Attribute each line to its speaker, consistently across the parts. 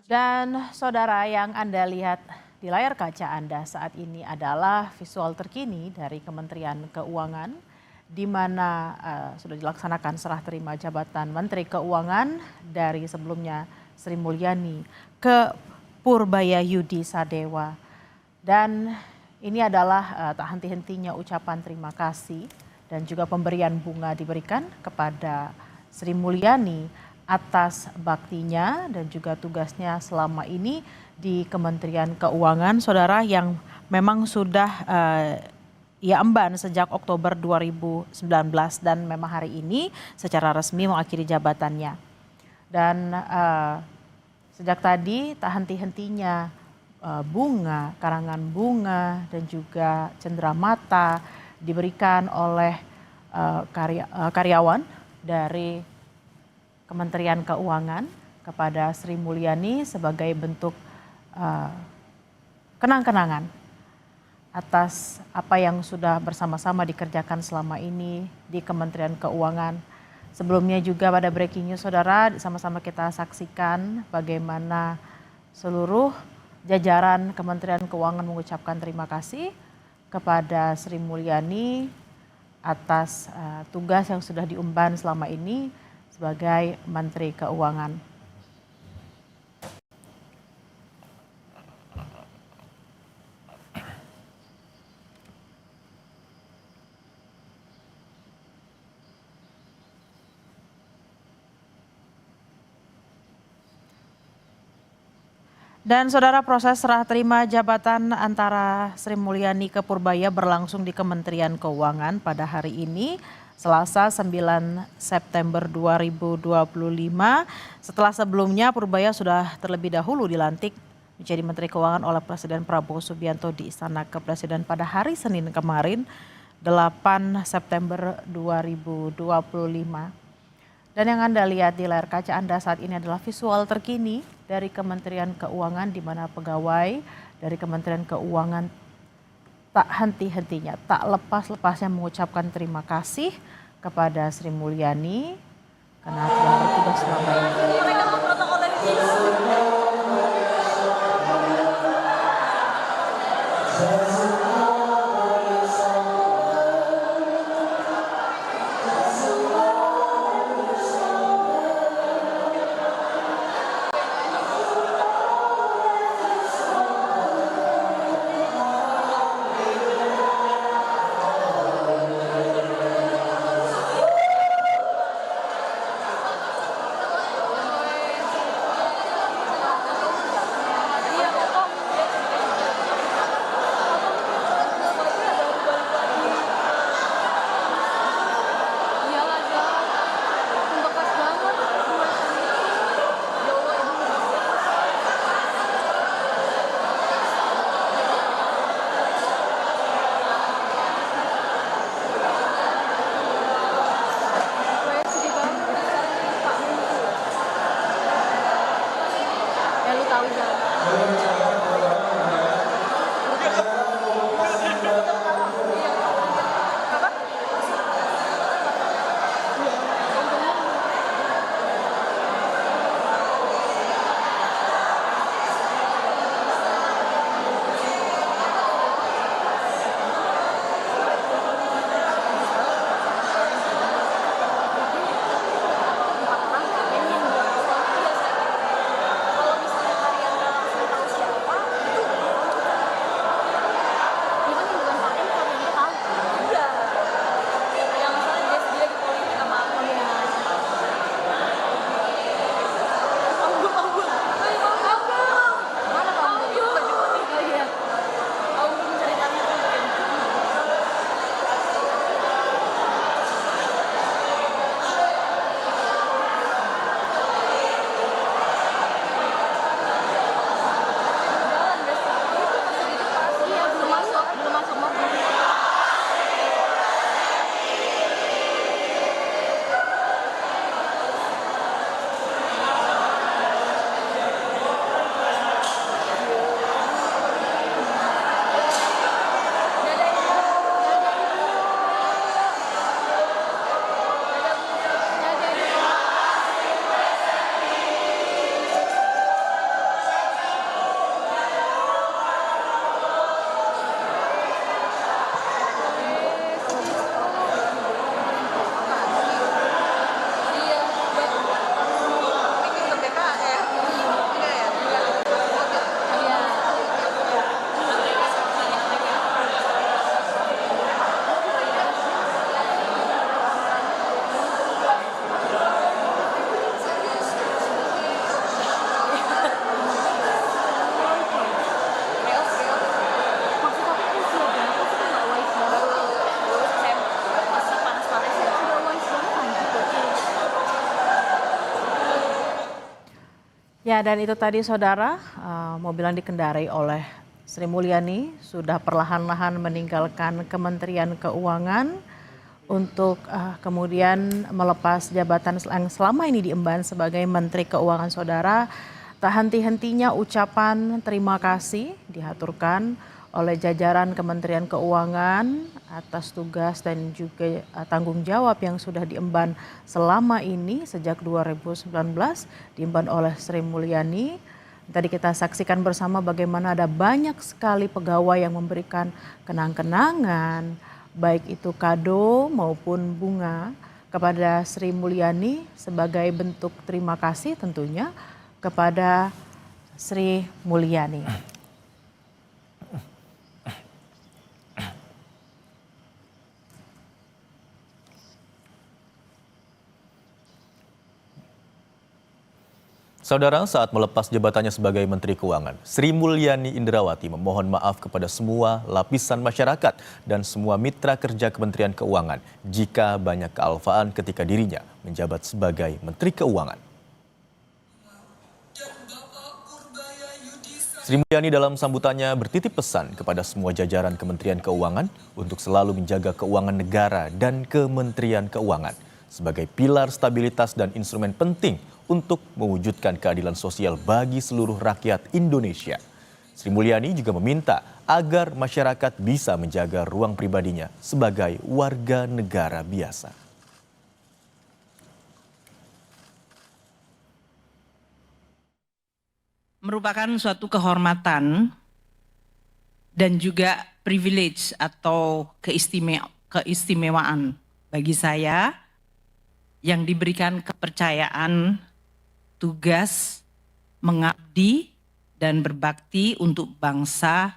Speaker 1: Dan saudara, yang Anda lihat di layar kaca Anda saat ini adalah visual terkini dari Kementerian Keuangan, di mana sudah dilaksanakan serah terima jabatan Menteri Keuangan dari sebelumnya Sri Mulyani ke Purbaya Yudi Sadewa. Dan ini adalah tak henti-hentinya ucapan terima kasih dan juga pemberian bunga diberikan kepada Sri Mulyani atas baktinya dan juga tugasnya selama ini di Kementerian Keuangan, saudara, yang memang sudah ia emban sejak Oktober 2019 dan memang hari ini secara resmi mengakhiri jabatannya. Dan sejak tadi tak henti-hentinya bunga, karangan bunga dan juga cenderamata diberikan oleh karyawan dari Kementerian Keuangan kepada Sri Mulyani sebagai bentuk kenang-kenangan atas apa yang sudah bersama-sama dikerjakan selama ini di Kementerian Keuangan. Sebelumnya juga pada breaking news, saudara, sama-sama kita saksikan bagaimana seluruh jajaran Kementerian Keuangan mengucapkan terima kasih kepada Sri Mulyani atas tugas yang sudah diemban selama ini sebagai Menteri Keuangan. Dan saudara, proses serah terima jabatan antara Sri Mulyani ke Purbaya berlangsung di Kementerian Keuangan pada hari ini, Selasa 9 September 2025, setelah sebelumnya Purbaya sudah terlebih dahulu dilantik menjadi Menteri Keuangan oleh Presiden Prabowo Subianto di Istana Kepresiden pada hari Senin kemarin, 8 September 2025. Dan yang Anda lihat di layar kaca Anda saat ini adalah visual terkini dari Kementerian Keuangan, di mana pegawai dari Kementerian Keuangan tak henti-hentinya, tak lepas-lepasnya mengucapkan terima kasih kepada Sri Mulyani karena telah bertugas selama ini. Ya, dan itu tadi saudara, mobil yang dikendarai oleh Sri Mulyani sudah perlahan-lahan meninggalkan Kementerian Keuangan untuk kemudian melepas jabatan yang selama ini diemban sebagai Menteri Keuangan saudara. Tak henti-hentinya ucapan terima kasih dihaturkan oleh jajaran Kementerian Keuangan atas tugas dan juga tanggung jawab yang sudah diemban selama ini sejak 2019 diemban oleh Sri Mulyani. Tadi kita saksikan bersama bagaimana ada banyak sekali pegawai yang memberikan kenang-kenangan, baik itu kado maupun bunga kepada Sri Mulyani sebagai bentuk terima kasih tentunya kepada Sri Mulyani.
Speaker 2: Saudara, saat melepas jabatannya sebagai Menteri Keuangan, Sri Mulyani Indrawati memohon maaf kepada semua lapisan masyarakat dan semua mitra kerja Kementerian Keuangan jika banyak kealfaan ketika dirinya menjabat sebagai Menteri Keuangan. Sri Mulyani dalam sambutannya bertitip pesan kepada semua jajaran Kementerian Keuangan untuk selalu menjaga keuangan negara dan Kementerian Keuangan sebagai pilar stabilitas dan instrumen penting untuk mewujudkan keadilan sosial bagi seluruh rakyat Indonesia. Sri Mulyani juga meminta agar masyarakat bisa menjaga ruang pribadinya sebagai warga negara biasa.
Speaker 3: Merupakan suatu kehormatan dan juga privilege atau keistimewaan bagi saya yang diberikan kepercayaan tugas mengabdi dan berbakti untuk bangsa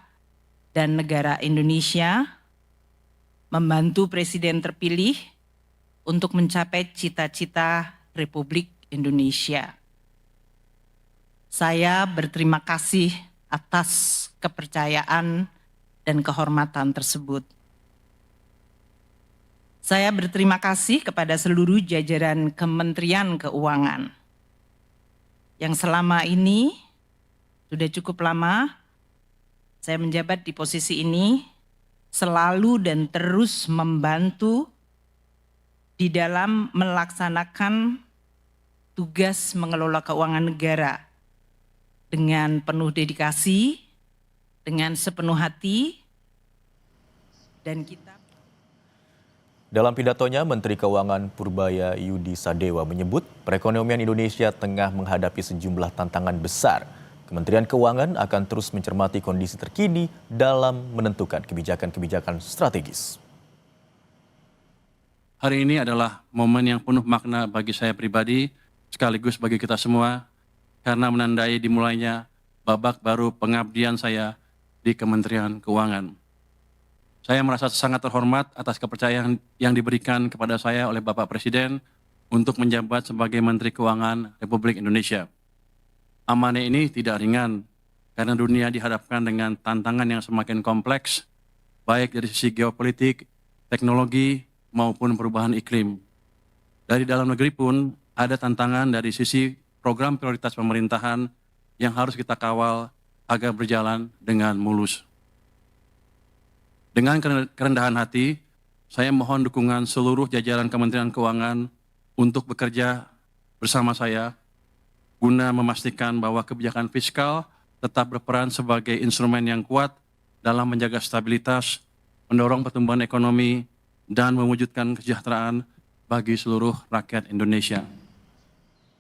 Speaker 3: dan negara Indonesia, membantu Presiden terpilih untuk mencapai cita-cita Republik Indonesia. Saya berterima kasih atas kepercayaan dan kehormatan tersebut. Saya berterima kasih kepada seluruh jajaran Kementerian Keuangan yang selama ini sudah cukup lama saya menjabat di posisi ini, selalu dan terus membantu di dalam melaksanakan tugas mengelola keuangan negara dengan penuh dedikasi, dengan sepenuh hati, dan kita.
Speaker 2: Dalam pidatonya, Menteri Keuangan Purbaya Yudi Sadewa menyebut perekonomian Indonesia tengah menghadapi sejumlah tantangan besar. Kementerian Keuangan akan terus mencermati kondisi terkini dalam menentukan kebijakan-kebijakan strategis.
Speaker 4: Hari ini adalah momen yang penuh makna bagi saya pribadi, sekaligus bagi kita semua, karena menandai dimulainya babak baru pengabdian saya di Kementerian Keuangan. Saya merasa sangat terhormat atas kepercayaan yang diberikan kepada saya oleh Bapak Presiden untuk menjabat sebagai Menteri Keuangan Republik Indonesia. Amanah ini tidak ringan karena dunia dihadapkan dengan tantangan yang semakin kompleks, baik dari sisi geopolitik, teknologi, maupun perubahan iklim. Dari dalam negeri pun ada tantangan dari sisi program prioritas pemerintahan yang harus kita kawal agar berjalan dengan mulus. Dengan kerendahan hati, saya mohon dukungan seluruh jajaran Kementerian Keuangan untuk bekerja bersama saya guna memastikan bahwa kebijakan fiskal tetap berperan sebagai instrumen yang kuat dalam menjaga stabilitas, mendorong pertumbuhan ekonomi, dan mewujudkan kesejahteraan bagi seluruh rakyat Indonesia.